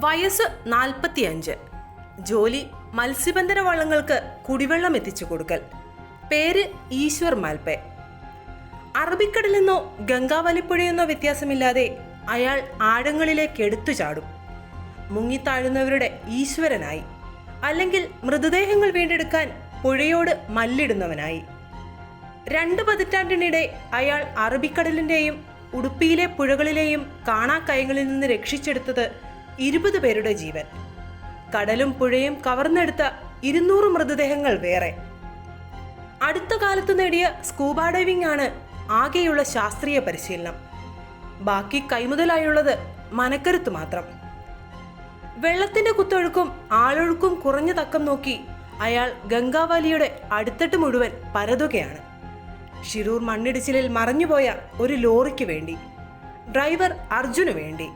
വയസ്സ് 45. ജോലി മത്സ്യബന്ധന വള്ളങ്ങൾക്ക് കുടിവെള്ളം എത്തിച്ചു കൊടുക്കൽ. പേര് ഈശ്വർ മാൽപേ. അറബിക്കടലിൽ നിന്നോ ഗംഗാവലിപ്പുഴയെന്നോ വ്യത്യാസമില്ലാതെ അയാൾ ആഴങ്ങളിലേക്ക് എടുത്തു ചാടും. മുങ്ങിത്താഴുന്നവരുടെ ഈശ്വരനായി, അല്ലെങ്കിൽ മൃതദേഹങ്ങൾ വീണ്ടെടുക്കാൻ പുഴയോട് മല്ലിടുന്നവനായി. 2 പതിറ്റാണ്ടിനിടെ അയാൾ അറബിക്കടലിൻ്റെയും ഉടുപ്പിയിലെ പുഴകളിലെയും കാണാക്കയങ്ങളിൽ നിന്ന് രക്ഷിച്ചെടുത്തത് 20 പേരുടെ ജീവൻ. കടലും പുഴയും കവർന്നെടുത്ത 200 മൃതദേഹങ്ങൾ വേറെ. അടുത്ത കാലത്ത് നേടിയ സ്കൂബ ഡൈവിംഗ് ആണ് ആകെയുള്ള ശാസ്ത്രീയ പരിശീലനം. ബാക്കി കൈമുതലായുള്ളത് മനക്കരുത്ത് മാത്രം. വെള്ളത്തിന്റെ കുത്തൊഴുക്കും ആളൊഴുക്കും കുറഞ്ഞ തക്കം നോക്കി അയാൾ ഗംഗാവാലിയുടെ അടിത്തട്ട് മുഴുവൻ പരതുകയാണ്. ഷിരൂർ മണ്ണിടിച്ചിലിൽ മറഞ്ഞുപോയ ഒരു ലോറിക്ക് വേണ്ടി, ഡ്രൈവർ അർജുന് വേണ്ടി.